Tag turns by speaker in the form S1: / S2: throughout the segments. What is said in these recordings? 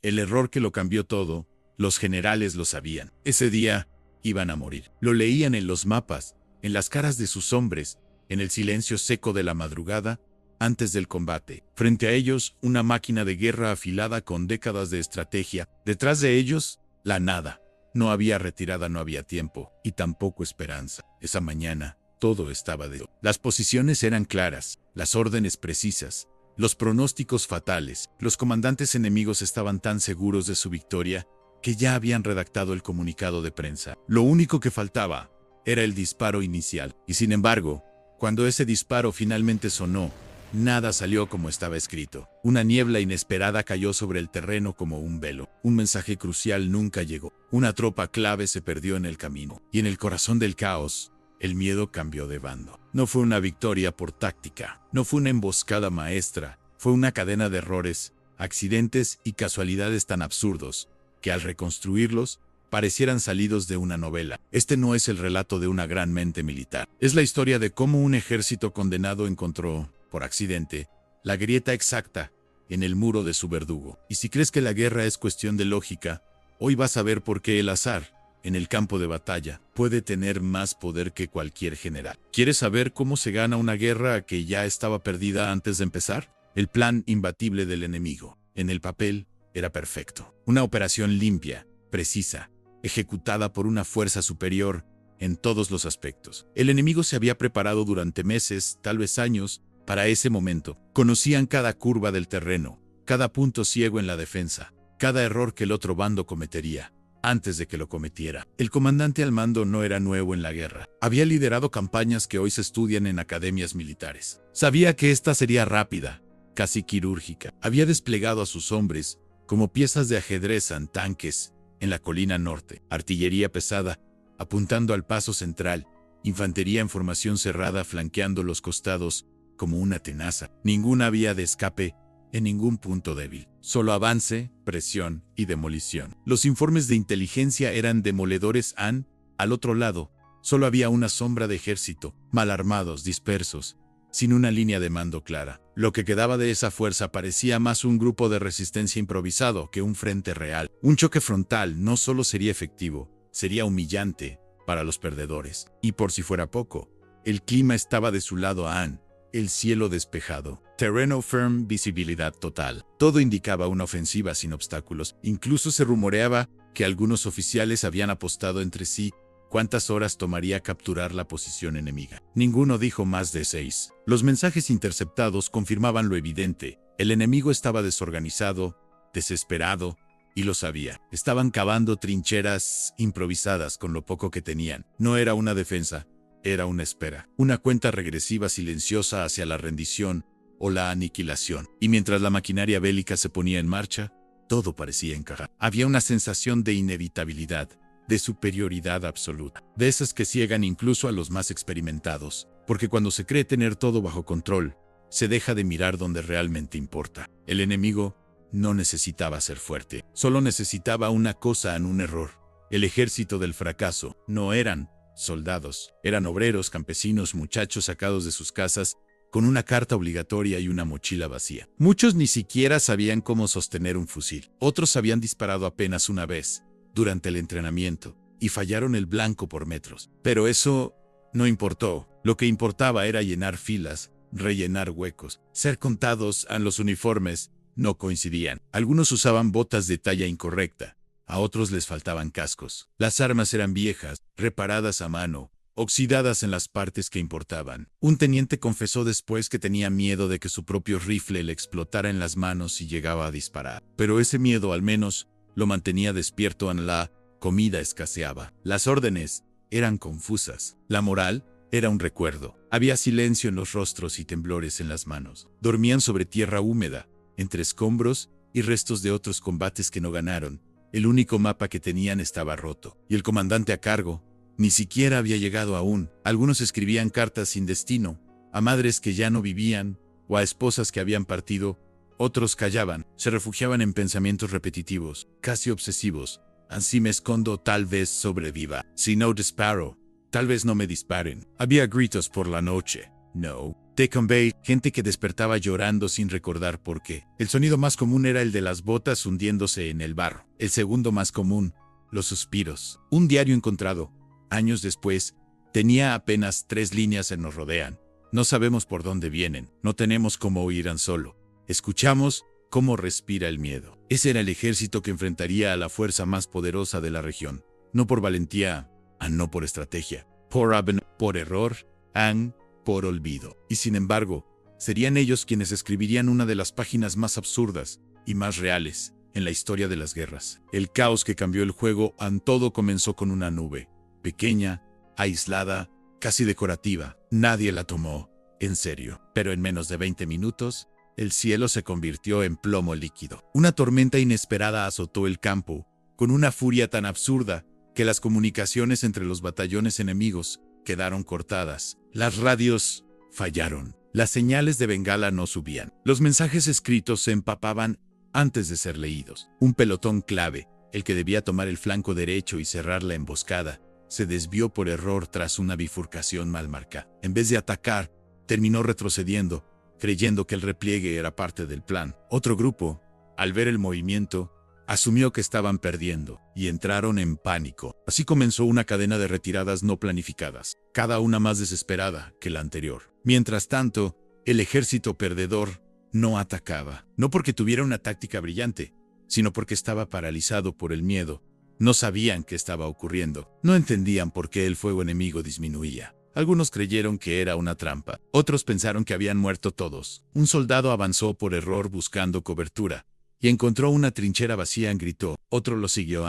S1: El error que lo cambió todo, los generales lo sabían. Ese día iban a morir. Lo leían en los mapas, en las caras de sus hombres, en el silencio seco de la madrugada, antes del combate. Frente a ellos, una máquina de guerra afilada con décadas de estrategia. Detrás de ellos, la nada. No había retirada, no había tiempo, y tampoco esperanza. Esa mañana, todo estaba de... Las posiciones eran claras, las órdenes precisas, los pronósticos fatales. Los comandantes enemigos estaban tan seguros de su victoria que ya habían redactado el comunicado de prensa. Lo único que faltaba era el disparo inicial. Y sin embargo, cuando ese disparo finalmente sonó, nada salió como estaba escrito. Una niebla inesperada cayó sobre el terreno como un velo. Un mensaje crucial nunca llegó. Una tropa clave se perdió en el camino. Y en el corazón del caos, el miedo cambió de bando. No fue una victoria por táctica. No fue una emboscada maestra. Fue una cadena de errores, accidentes y casualidades tan absurdos que al reconstruirlos, parecieran salidos de una novela. Este no es el relato de una gran mente militar. Es la historia de cómo un ejército condenado encontró, por accidente, la grieta exacta en el muro de su verdugo. Y si crees que la guerra es cuestión de lógica, hoy vas a ver por qué el azar, en el campo de batalla, puede tener más poder que cualquier general. ¿Quieres saber cómo se gana una guerra que ya estaba perdida antes de empezar? El plan imbatible del enemigo, en el papel, era perfecto. Una operación limpia, precisa, ejecutada por una fuerza superior en todos los aspectos. El enemigo se había preparado durante meses, tal vez años, para ese momento. Conocían cada curva del terreno, cada punto ciego en la defensa, cada error que el otro bando cometería, antes de que lo cometiera. El comandante al mando no era nuevo en la guerra. Había liderado campañas que hoy se estudian en academias militares. Sabía que esta sería rápida, casi quirúrgica. Había desplegado a sus hombres como piezas de ajedrez en tanques en la colina norte, artillería pesada apuntando al paso central, infantería en formación cerrada flanqueando los costados como una tenaza. Ninguna vía de escape en ningún punto débil. Solo avance, presión y demolición. Los informes de inteligencia eran demoledores. Al otro lado, solo había una sombra de ejército, mal armados, dispersos, sin una línea de mando clara. Lo que quedaba de esa fuerza parecía más un grupo de resistencia improvisado que un frente real. Un choque frontal no solo sería efectivo, sería humillante para los perdedores. Y por si fuera poco, el clima estaba de su lado. El cielo despejado, terreno firme, visibilidad total. Todo indicaba una ofensiva sin obstáculos. Incluso se rumoreaba que algunos oficiales habían apostado entre sí cuántas horas tomaría capturar la posición enemiga. Ninguno dijo más de 6. Los mensajes interceptados confirmaban lo evidente. El enemigo estaba desorganizado, desesperado, y lo sabía. Estaban cavando trincheras improvisadas con lo poco que tenían. No era una defensa, era una espera. Una cuenta regresiva silenciosa hacia la rendición o la aniquilación. Y mientras la maquinaria bélica se ponía en marcha, todo parecía encajar. Había una sensación de inevitabilidad, de superioridad absoluta, de esas que ciegan incluso a los más experimentados, porque cuando se cree tener todo bajo control, se deja de mirar donde realmente importa. El enemigo no necesitaba ser fuerte, solo necesitaba una cosa: un error. El ejército del fracaso no eran soldados, eran obreros, campesinos, muchachos sacados de sus casas, con una carta obligatoria y una mochila vacía. Muchos ni siquiera sabían cómo sostener un fusil. Otros habían disparado apenas una vez durante el entrenamiento, y fallaron el blanco por metros. Pero eso no importó. Lo que importaba era llenar filas, rellenar huecos, ser contados. Los uniformes no coincidían. Algunos usaban botas de talla incorrecta, a otros les faltaban cascos. Las armas eran viejas, reparadas a mano, oxidadas en las partes que importaban. Un teniente confesó después que tenía miedo de que su propio rifle le explotara en las manos si llegaba a disparar. Pero ese miedo al menos lo mantenía despierto. La comida escaseaba. Las órdenes eran confusas. La moral era un recuerdo. Había silencio en los rostros y temblores en las manos. Dormían sobre tierra húmeda, entre escombros y restos de otros combates que no ganaron. El único mapa que tenían estaba roto. Y el comandante a cargo ni siquiera había llegado aún. Algunos escribían cartas sin destino, a madres que ya no vivían, o a esposas que habían partido. Otros callaban, se refugiaban en pensamientos repetitivos, casi obsesivos. Así me escondo, tal vez sobreviva. Si no disparo, tal vez no me disparen. Había gritos por la noche. No, Tecum Bay, gente que despertaba llorando sin recordar por qué. El sonido más común era el de las botas hundiéndose en el barro. El segundo más común, los suspiros. Un diario encontrado, años después, tenía apenas 3 líneas en Nos rodean. No sabemos por dónde vienen, no tenemos cómo oirán solo. Escuchamos cómo respira el miedo. Ese era el ejército que enfrentaría a la fuerza más poderosa de la región. No por valentía, no por estrategia. Por error, por olvido. Y sin embargo, serían ellos quienes escribirían una de las páginas más absurdas y más reales en la historia de las guerras. El caos que cambió el juego todo comenzó con una nube, pequeña, aislada, casi decorativa. Nadie la tomó en serio. Pero en menos de 20 minutos, el cielo se convirtió en plomo líquido. Una tormenta inesperada azotó el campo, con una furia tan absurda que las comunicaciones entre los batallones enemigos quedaron cortadas. Las radios fallaron. Las señales de Bengala no subían. Los mensajes escritos se empapaban antes de ser leídos. Un pelotón clave, el que debía tomar el flanco derecho y cerrar la emboscada, se desvió por error tras una bifurcación mal marcada. En vez de atacar, terminó retrocediendo, creyendo que el repliegue era parte del plan. Otro grupo, al ver el movimiento, asumió que estaban perdiendo y entraron en pánico. Así comenzó una cadena de retiradas no planificadas, cada una más desesperada que la anterior. Mientras tanto, el ejército perdedor no atacaba, no porque tuviera una táctica brillante, sino porque estaba paralizado por el miedo. No sabían qué estaba ocurriendo, no entendían por qué el fuego enemigo disminuía. Algunos creyeron que era una trampa, otros pensaron que habían muerto todos. Un soldado avanzó por error buscando cobertura y encontró una trinchera vacía y gritó. Otro lo siguió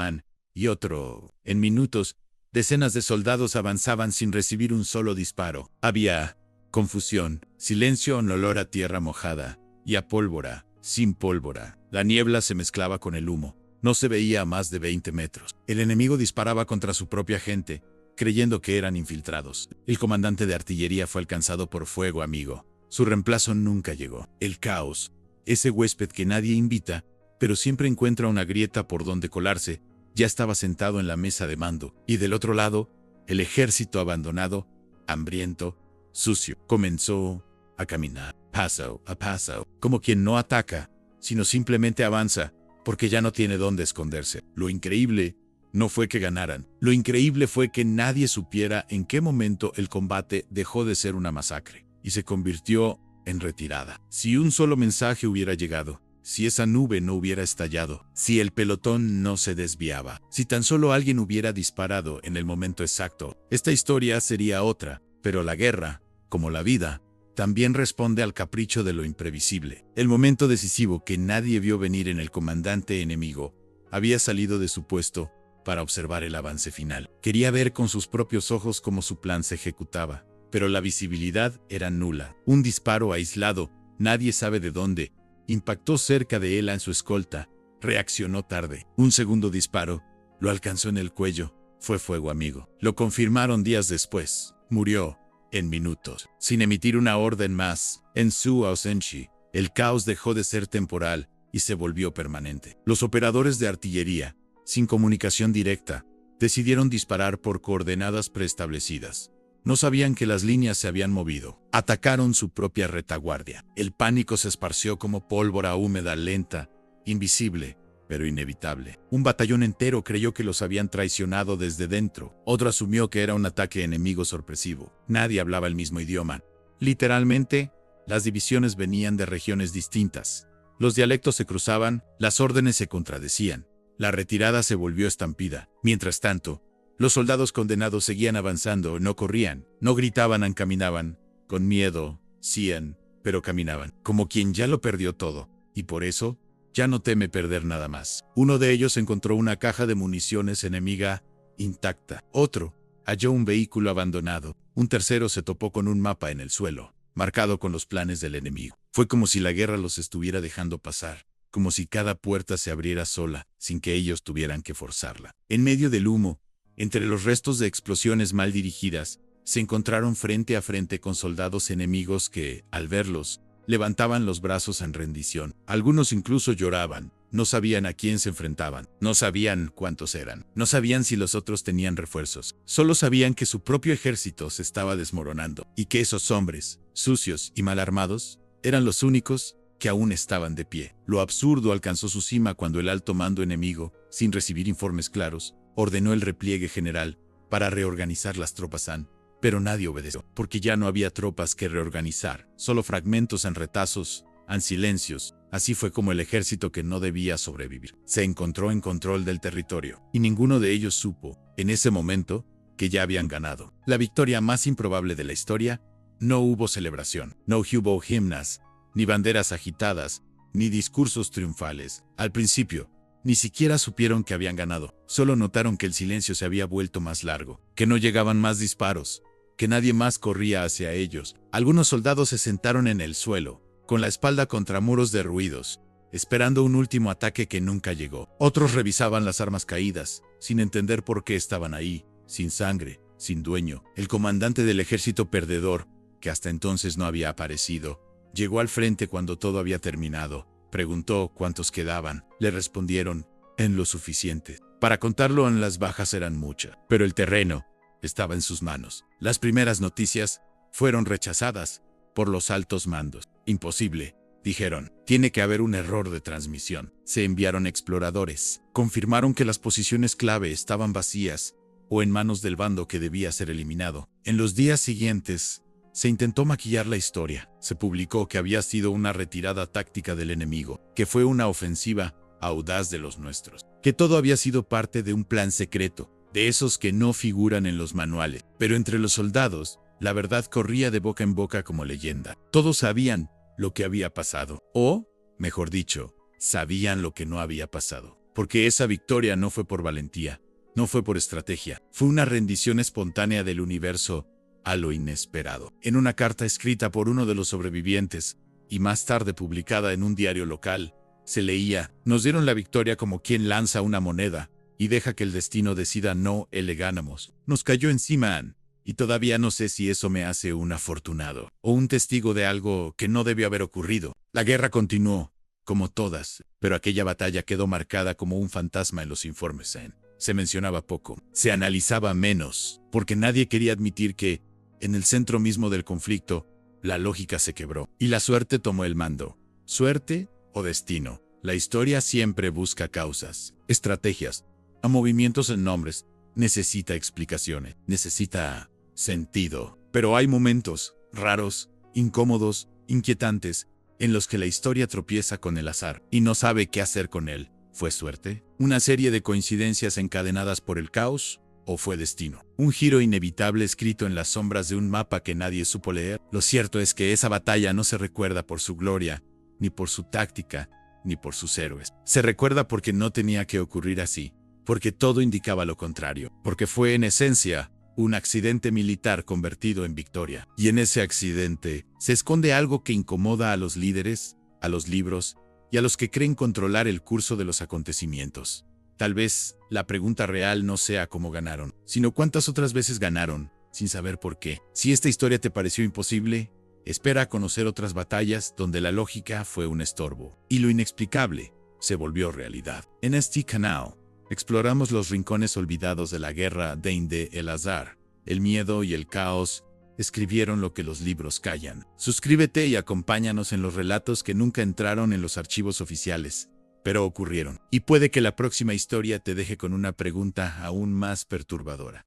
S1: y otro. En minutos, decenas de soldados avanzaban sin recibir un solo disparo. Había confusión, silencio en olor a tierra mojada y a pólvora, sin pólvora. La niebla se mezclaba con el humo. No se veía a más de 20 metros. El enemigo disparaba contra su propia gente, creyendo que eran infiltrados. El comandante de artillería fue alcanzado por fuego amigo. Su reemplazo nunca llegó. El caos, ese huésped que nadie invita, pero siempre encuentra una grieta por donde colarse, ya estaba sentado en la mesa de mando. Y del otro lado, el ejército abandonado, hambriento, sucio, comenzó a caminar, paso a paso, como quien no ataca, sino simplemente avanza, porque ya no tiene dónde esconderse. Lo increíble no fue que ganaran. Lo increíble fue que nadie supiera en qué momento el combate dejó de ser una masacre y se convirtió en retirada. Si un solo mensaje hubiera llegado, si esa nube no hubiera estallado, si el pelotón no se desviaba, si tan solo alguien hubiera disparado en el momento exacto, esta historia sería otra. Pero la guerra, como la vida, también responde al capricho de lo imprevisible. El momento decisivo que nadie vio venir en el comandante enemigo había salido de su puesto para observar el avance final. Quería ver con sus propios ojos cómo su plan se ejecutaba, pero la visibilidad era nula. Un disparo aislado, nadie sabe de dónde, impactó cerca de él en su escolta. Reaccionó tarde. Un segundo disparo lo alcanzó en el cuello. Fue fuego amigo. Lo confirmaron días después. Murió en minutos, sin emitir una orden más. En su ausencia, el caos dejó de ser temporal y se volvió permanente. Los operadores de artillería, sin comunicación directa, decidieron disparar por coordenadas preestablecidas. No sabían que las líneas se habían movido. Atacaron su propia retaguardia. El pánico se esparció como pólvora húmeda lenta, invisible, pero inevitable. Un batallón entero creyó que los habían traicionado desde dentro. Otro asumió que era un ataque enemigo sorpresivo. Nadie hablaba el mismo idioma. Literalmente, las divisiones venían de regiones distintas. Los dialectos se cruzaban, las órdenes se contradecían. La retirada se volvió estampida. Mientras tanto, los soldados condenados seguían avanzando, no corrían, no gritaban, caminaban. Con miedo, sían, pero caminaban, como quien ya lo perdió todo, y por eso ya no teme perder nada más. Uno de ellos encontró una caja de municiones enemiga intacta. Otro halló un vehículo abandonado. Un tercero se topó con un mapa en el suelo, marcado con los planes del enemigo. Fue como si la guerra los estuviera dejando pasar, como si cada puerta se abriera sola, sin que ellos tuvieran que forzarla. En medio del humo, entre los restos de explosiones mal dirigidas, se encontraron frente a frente con soldados enemigos que, al verlos, levantaban los brazos en rendición. Algunos incluso lloraban, No sabían a quién se enfrentaban, no sabían cuántos eran, no sabían si los otros tenían refuerzos, solo sabían que su propio ejército se estaba desmoronando y que esos hombres, sucios y mal armados, eran los únicos que aún estaban de pie. Lo absurdo alcanzó su cima cuando el alto mando enemigo, sin recibir informes claros, ordenó el repliegue general para reorganizar las tropas Han, pero nadie obedeció, porque ya no había tropas que reorganizar, solo fragmentos en retazos, en silencios. Así fue como el ejército que no debía sobrevivir se encontró en control del territorio, y ninguno de ellos supo, en ese momento, que ya habían ganado. La victoria más improbable de la historia. No hubo celebración, no hubo himnas, ni banderas agitadas, ni discursos triunfales. Al principio, ni siquiera supieron que habían ganado, solo notaron que el silencio se había vuelto más largo, que no llegaban más disparos, que nadie más corría hacia ellos. Algunos soldados se sentaron en el suelo, con la espalda contra muros derruidos, esperando un último ataque que nunca llegó. Otros revisaban las armas caídas, sin entender por qué estaban ahí, sin sangre, sin dueño. El comandante del ejército perdedor, que hasta entonces no había aparecido, llegó al frente cuando todo había terminado. Preguntó cuántos quedaban. Le respondieron, en lo suficiente. Para contarlo, en las bajas eran muchas, pero el terreno estaba en sus manos. Las primeras noticias fueron rechazadas por los altos mandos. Imposible, dijeron. Tiene que haber un error de transmisión. Se enviaron exploradores. Confirmaron que las posiciones clave estaban vacías o en manos del bando que debía ser eliminado. En los días siguientes, se intentó maquillar la historia. Se publicó que había sido una retirada táctica del enemigo, que fue una ofensiva audaz de los nuestros, que todo había sido parte de un plan secreto, de esos que no figuran en los manuales. Pero entre los soldados, la verdad corría de boca en boca como leyenda. Todos sabían lo que había pasado, o, mejor dicho, sabían lo que no había pasado, porque esa victoria no fue por valentía, no fue por estrategia, fue una rendición espontánea del universo a lo inesperado. En una carta escrita por uno de los sobrevivientes, y más tarde publicada en un diario local, se leía: nos dieron la victoria como quien lanza una moneda y deja que el destino decida. No, le ganamos. Nos cayó encima Han, y todavía no sé si eso me hace un afortunado o un testigo de algo que no debió haber ocurrido. La guerra continuó, como todas, pero aquella batalla quedó marcada como un fantasma en los informes Han. Se mencionaba poco, se analizaba menos, porque nadie quería admitir que, en el centro mismo del conflicto, la lógica se quebró y la suerte tomó el mando. ¿Suerte o destino? La historia siempre busca causas, estrategias, a movimientos en nombres. Necesita explicaciones, necesita sentido. Pero hay momentos raros, incómodos, inquietantes, en los que la historia tropieza con el azar y no sabe qué hacer con él. ¿Fue suerte? ¿Una serie de coincidencias encadenadas por el caos? ¿O fue destino? ¿Un giro inevitable escrito en las sombras de un mapa que nadie supo leer? Lo cierto es que esa batalla no se recuerda por su gloria, ni por su táctica, ni por sus héroes. Se recuerda porque no tenía que ocurrir así, porque todo indicaba lo contrario, porque fue en esencia un accidente militar convertido en victoria. Y en ese accidente se esconde algo que incomoda a los líderes, a los libros y a los que creen controlar el curso de los acontecimientos. Tal vez la pregunta real no sea cómo ganaron, sino cuántas otras veces ganaron, sin saber por qué. Si esta historia te pareció imposible, espera a conocer otras batallas donde la lógica fue un estorbo y lo inexplicable se volvió realidad. En este canal, exploramos los rincones olvidados de la guerra de El Azar. El miedo y el caos escribieron lo que los libros callan. Suscríbete y acompáñanos en los relatos que nunca entraron en los archivos oficiales, pero ocurrieron. Y puede que la próxima historia te deje con una pregunta aún más perturbadora.